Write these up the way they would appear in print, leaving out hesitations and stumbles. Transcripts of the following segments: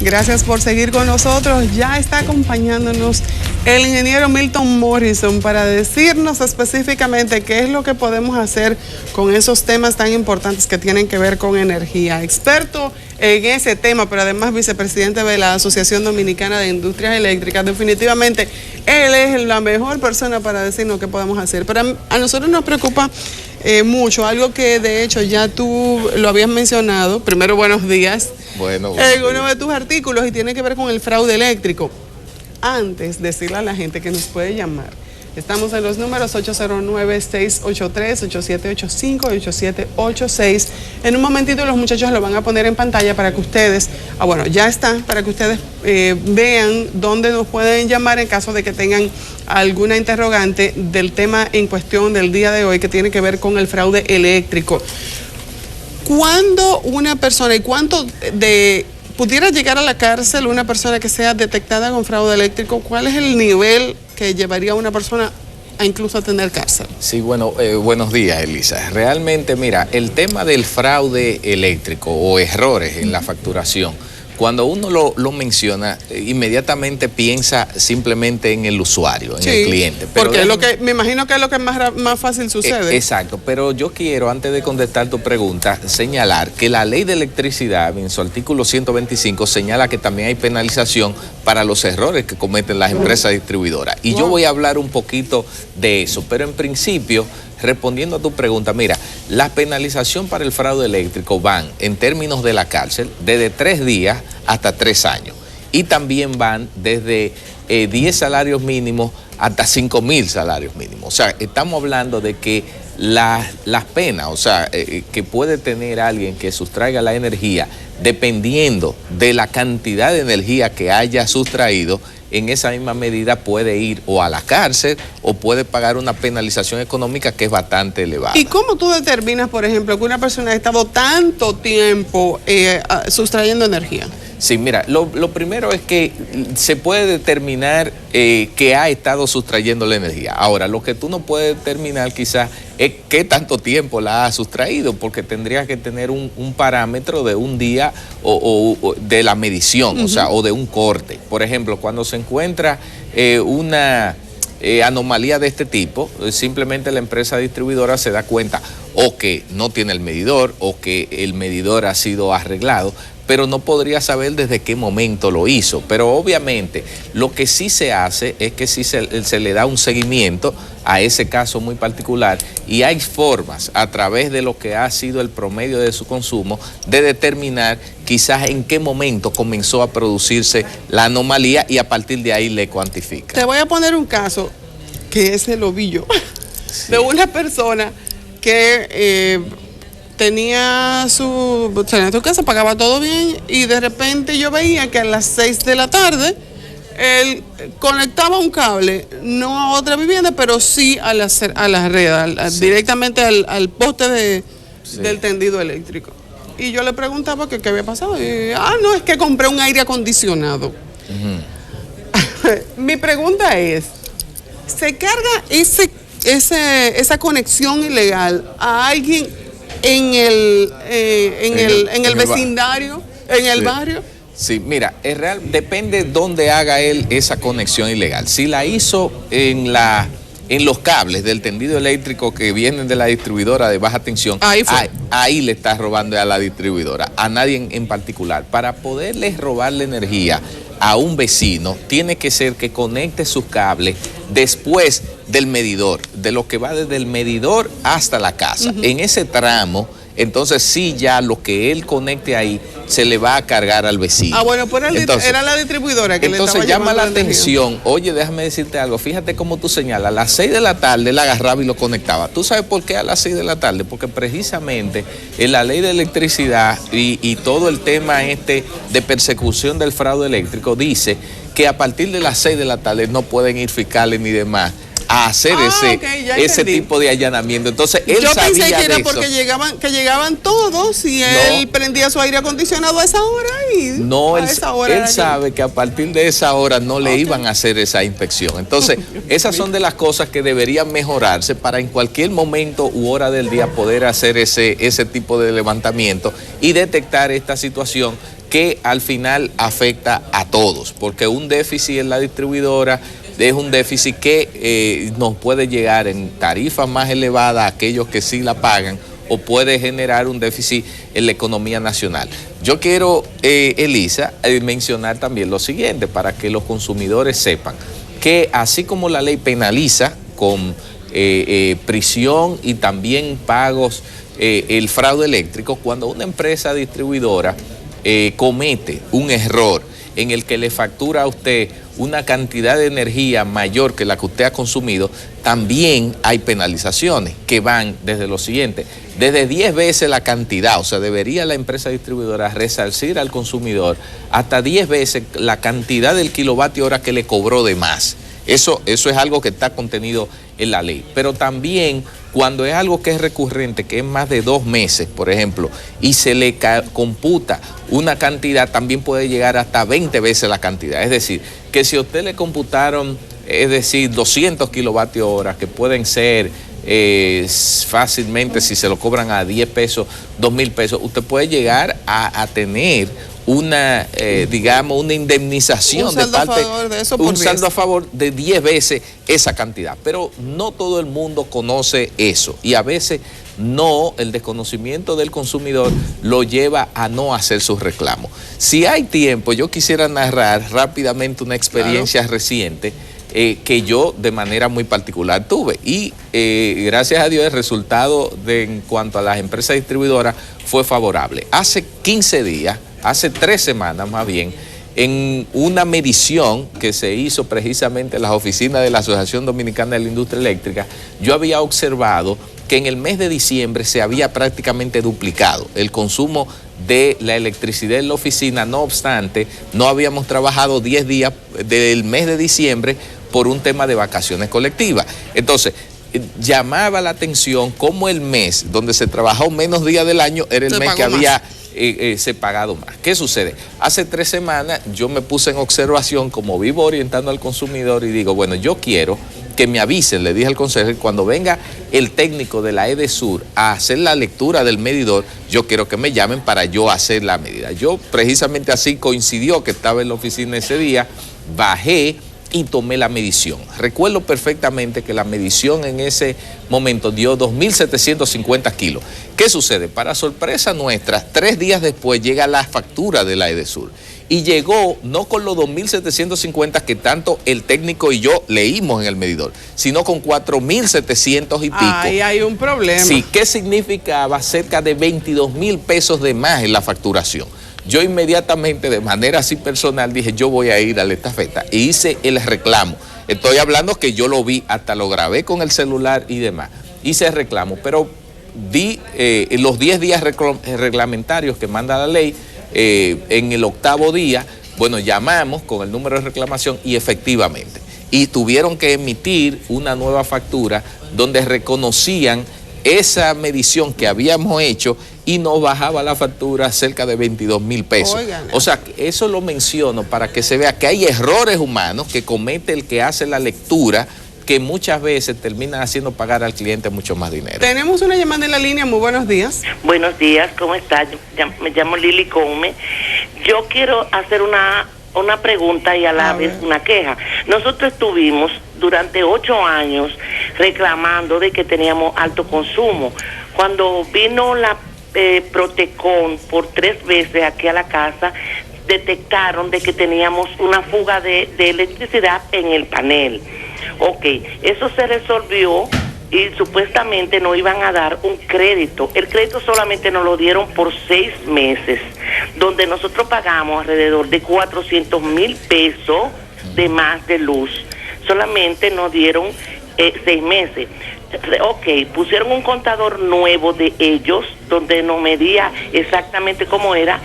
Gracias por seguir con nosotros. Ya está acompañándonos el ingeniero Milton Morrison para decirnos específicamente qué es lo que podemos hacer con esos temas tan importantes que tienen que ver con energía. Experto en ese tema, pero además vicepresidente de la Asociación Dominicana de Industrias Eléctricas. Definitivamente, él es la mejor persona para decirnos qué podemos hacer. Pero a nosotros nos preocupa mucho, algo que de hecho ya tú lo habías mencionado. Primero, buenos días. Bueno, en uno de tus artículos, y tiene que ver con el fraude eléctrico. Antes, decirle a la gente que nos puede llamar. Estamos en los números 809-683-8785 y 8786. En un momentito los muchachos lo van a poner en pantalla para que ustedes, bueno, ya está, para que ustedes vean dónde nos pueden llamar en caso de que tengan alguna interrogante del tema en cuestión del día de hoy, que tiene que ver con el fraude eléctrico. ¿Cuándo una persona y cuánto pudiera llegar a la cárcel una persona que sea detectada con fraude eléctrico? ¿Cuál es el nivel que llevaría a una persona a incluso a tener cárcel? Sí, bueno, buenos días, Elisa. Realmente, mira, el tema del fraude eléctrico o errores en la facturación, cuando uno lo menciona, inmediatamente piensa simplemente en el usuario, en el cliente. Pero porque es lo que, me imagino que es lo que más fácil sucede. Exacto, pero yo quiero, antes de contestar tu pregunta, señalar que la ley de electricidad, en su artículo 125, señala que también hay penalización para los errores que cometen las empresas distribuidoras. Y yo voy a hablar un poquito de eso, pero en principio, respondiendo a tu pregunta, mira, la penalización para el fraude eléctrico van, en términos de la cárcel, desde 3 días hasta 3 años. Y también van desde 10 salarios mínimos hasta 5,000 salarios mínimos. O sea, estamos hablando de que las penas, o sea, que puede tener alguien que sustraiga la energía, dependiendo de la cantidad de energía que haya sustraído, en esa misma medida puede ir o a la cárcel o puede pagar una penalización económica que es bastante elevada. ¿Y cómo tú determinas, por ejemplo, que una persona ha estado tanto tiempo sustrayendo energía? Sí, mira, lo primero es que se puede determinar que ha estado sustrayendo la energía. Ahora, lo que tú no puedes determinar quizás es qué tanto tiempo la ha sustraído, porque tendrías que tener un parámetro de un día o de la medición, o sea, o de un corte. Por ejemplo, cuando se encuentra una anomalía de este tipo, simplemente la empresa distribuidora se da cuenta o que no tiene el medidor o que el medidor ha sido arreglado, pero no podría saber desde qué momento lo hizo. Pero obviamente lo que sí se hace es que sí se le da un seguimiento a ese caso muy particular, y hay formas a través de lo que ha sido el promedio de su consumo de determinar quizás en qué momento comenzó a producirse la anomalía, y a partir de ahí le cuantifica. Te voy a poner un caso que es el ovillo de una persona que tenía su casa, pagaba todo bien, y de repente yo veía que a las 6 de la tarde él conectaba un cable, no a otra vivienda, pero sí a la red, directamente al poste del tendido eléctrico. Y yo le preguntaba que qué había pasado, y no, es que compré un aire acondicionado. Mi pregunta es, ¿se carga esa conexión ilegal a alguien en el vecindario, en el barrio? Sí, mira, es real, depende de dónde haga él esa conexión ilegal. Si la hizo en los cables del tendido eléctrico que vienen de la distribuidora de baja tensión, ahí le está robando a la distribuidora, a nadie en particular. Para poderle robar la energía a un vecino, tiene que ser que conecte sus cables después del medidor, de lo que va desde el medidor hasta la casa. En ese tramo, entonces sí, ya lo que él conecte ahí se le va a cargar al vecino. Bueno, pues era la distribuidora que le estaba entonces llama la energía. atención. Oye, déjame decirte algo, fíjate cómo tú señalas, a las 6 de la tarde él agarraba y lo conectaba. ¿Tú sabes por qué a las 6 de la tarde? Porque precisamente en la ley de electricidad y todo el tema de persecución del fraude eléctrico dice que a partir de las 6 de la tarde no pueden ir fiscales ni demás a hacer ese tipo de allanamiento. Entonces él yo sabía pensé que era de porque eso. llegaban todos y él prendía su aire acondicionado a esa hora y no, él sabe que a partir de esa hora no le iban a hacer esa inspección. Entonces esas son de las cosas que deberían mejorarse para en cualquier momento u hora del día poder hacer ese tipo de levantamiento y detectar esta situación que al final afecta a todos, porque un déficit en la distribuidora es un déficit que nos puede llegar en tarifas más elevadas a aquellos que sí la pagan, o puede generar un déficit en la economía nacional. Yo quiero, Elisa, mencionar también lo siguiente, para que los consumidores sepan que así como la ley penaliza con prisión y también pagos el fraude eléctrico, cuando una empresa distribuidora comete un error en el que le factura a usted una cantidad de energía mayor que la que usted ha consumido, también hay penalizaciones que van desde lo siguiente, desde 10 veces la cantidad, o sea, debería la empresa distribuidora resarcir al consumidor hasta 10 veces la cantidad del kilovatio hora que le cobró de más. Eso es algo que está contenido en la ley. Pero también cuando es algo que es recurrente, que es más de 2 meses, por ejemplo, y se le computa una cantidad, también puede llegar hasta 20 veces la cantidad. Es decir, que si a usted le computaron, es decir, 200 kilovatios hora, que pueden ser fácilmente, si se lo cobran a 10 pesos, 2,000 pesos, usted puede llegar a tener una, digamos, una indemnización de parte, un saldo a favor de 10 veces esa cantidad. Pero no todo el mundo conoce eso, y a veces no, el desconocimiento del consumidor lo lleva a no hacer sus reclamos. Si hay tiempo, yo quisiera narrar rápidamente una experiencia reciente que yo de manera muy particular tuve, y gracias a Dios el resultado en cuanto a las empresas distribuidoras fue favorable. Hace 15 días, hace 3 semanas más bien, en una medición que se hizo precisamente en las oficinas de la Asociación Dominicana de la Industria Eléctrica, yo había observado que en el mes de diciembre se había prácticamente duplicado el consumo de la electricidad en la oficina. No obstante, no habíamos trabajado 10 días del mes de diciembre por un tema de vacaciones colectivas. Entonces, llamaba la atención cómo el mes donde se trabajó menos días del año era el mes que había se pagado más. ¿Qué sucede? Hace 3 semanas yo me puse en observación, como vivo orientando al consumidor, y digo, bueno, yo quiero que me avisen, le dije al consejero, cuando venga el técnico de la EDESUR a hacer la lectura del medidor, yo quiero que me llamen para yo hacer la medida. Yo precisamente así coincidió que estaba en la oficina ese día, bajé y tomé la medición. Recuerdo perfectamente que la medición en ese momento dio 2.750 kilos. ¿Qué sucede? Para sorpresa nuestra, 3 días después llega la factura de la EDESUR. Y llegó no con los 2.750 que tanto el técnico y yo leímos en el medidor, sino con 4.700 y pico. Ahí hay un problema. Sí, ¿qué significaba? Cerca de 22,000 pesos de más en la facturación. Yo inmediatamente, de manera así personal, dije, yo voy a ir a la estafeta, y hice el reclamo. Estoy hablando que yo lo vi, hasta lo grabé con el celular y demás. Hice el reclamo, pero di los 10 días reglamentarios que manda la ley. En el 8º día, bueno, llamamos con el número de reclamación y efectivamente, y tuvieron que emitir una nueva factura donde reconocían esa medición que habíamos hecho y nos bajaba la factura cerca de 22,000 pesos. Oigan. O sea, eso lo menciono para que se vea que hay errores humanos que comete el que hace la lectura, que muchas veces terminan haciendo pagar al cliente mucho más dinero. Tenemos una llamada en la línea. Muy buenos días. Buenos días, ¿cómo estás? Me llamo Lili Come. Yo quiero hacer una pregunta y a la vez una queja. Nosotros estuvimos durante 8 años reclamando de que teníamos alto consumo. Cuando vino la Protecon por 3 veces aquí a la casa, detectaron de que teníamos una fuga de electricidad en el panel. Ok, eso se resolvió y supuestamente nos iban a dar un crédito. El crédito solamente nos lo dieron por 6 meses, donde nosotros pagamos alrededor de 400,000 pesos de más de luz. Solamente nos dieron 6 meses. Ok, pusieron un contador nuevo de ellos, donde nos medía exactamente cómo era.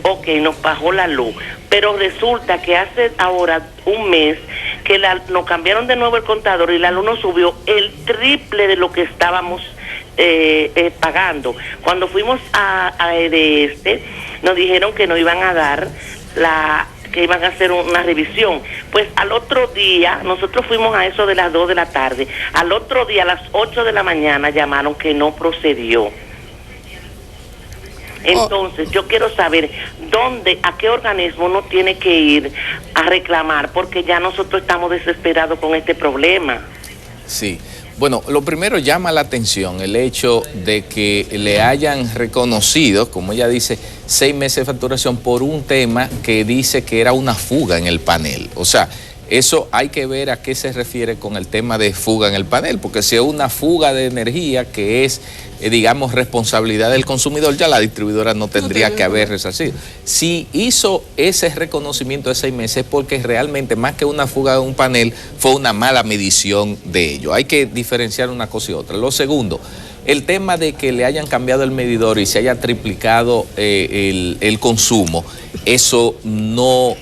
Ok, nos bajó la luz, pero resulta que hace ahora un mes que nos cambiaron de nuevo el contador y la luz nos subió el triple de lo que estábamos pagando. Cuando fuimos a nos dijeron que nos iban a dar que iban a hacer una revisión. Pues al otro día, nosotros fuimos a eso de las 2 de la tarde, al otro día a las 8 de la mañana llamaron que no procedió. Entonces, yo quiero saber a qué organismo uno tiene que ir a reclamar, porque ya nosotros estamos desesperados con este problema. Sí. Bueno, lo primero llama la atención el hecho de que le hayan reconocido, como ella dice, 6 meses de facturación por un tema que dice que era una fuga en el panel. O sea, eso hay que ver a qué se refiere con el tema de fuga en el panel, porque si es una fuga de energía que es, digamos, responsabilidad del consumidor, ya la distribuidora no tendría que haber resarcido. Si hizo ese reconocimiento de 6 meses, porque realmente más que una fuga de un panel, fue una mala medición de ello. Hay que diferenciar una cosa y otra. Lo segundo, el tema de que le hayan cambiado el medidor y se haya triplicado el consumo, eso no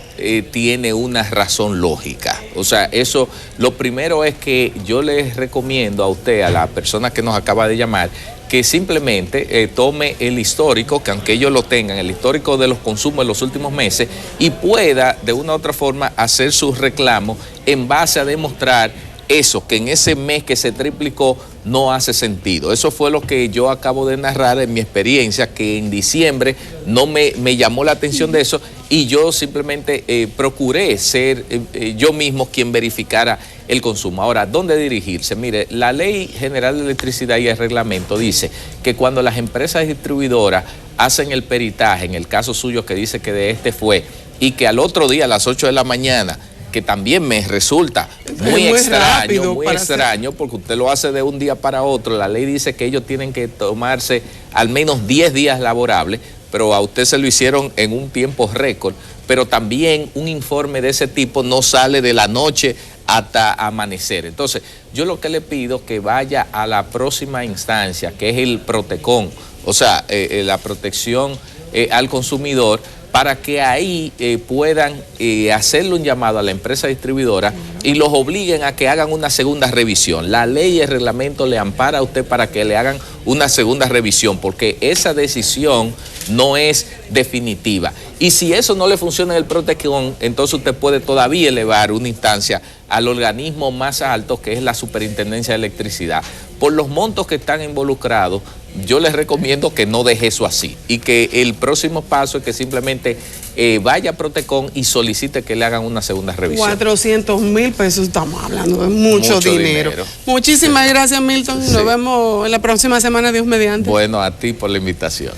tiene una razón lógica. O sea, eso, lo primero es que yo les recomiendo a usted, a la persona que nos acaba de llamar, que simplemente tome el histórico, que aunque ellos lo tengan, el histórico de los consumos en los últimos meses, y pueda de una u otra forma hacer sus reclamos en base a demostrar eso, que en ese mes que se triplicó no hace sentido. Eso fue lo que yo acabo de narrar en mi experiencia, que en diciembre no me llamó la atención de eso, y yo simplemente procuré ser yo mismo quien verificara el consumo. Ahora, ¿dónde dirigirse? Mire, la Ley General de Electricidad y el reglamento dice que cuando las empresas distribuidoras hacen el peritaje, en el caso suyo que dice que de este fue, y que al otro día a las 8 de la mañana, que también me resulta muy extraño, porque usted lo hace de un día para otro. La ley dice que ellos tienen que tomarse al menos 10 días laborables, pero a usted se lo hicieron en un tiempo récord. Pero también un informe de ese tipo no sale de la noche hasta amanecer. Entonces, yo lo que le pido es que vaya a la próxima instancia, que es el Protecon, o sea, la protección al consumidor, para que ahí puedan hacerle un llamado a la empresa distribuidora y los obliguen a que hagan una segunda revisión. La ley y el reglamento le ampara a usted para que le hagan una segunda revisión, porque esa decisión no es definitiva. Y si eso no le funciona en el Protecon, entonces usted puede todavía elevar una instancia al organismo más alto, que es la Superintendencia de Electricidad. Por los montos que están involucrados, yo les recomiendo que no deje eso así, y que el próximo paso es que simplemente vaya a Protecon y solicite que le hagan una segunda revisión. 400,000 pesos, estamos hablando de mucho dinero. Muchísimas gracias, Milton. Nos vemos en la próxima semana, Dios mediante. Bueno, a ti por la invitación.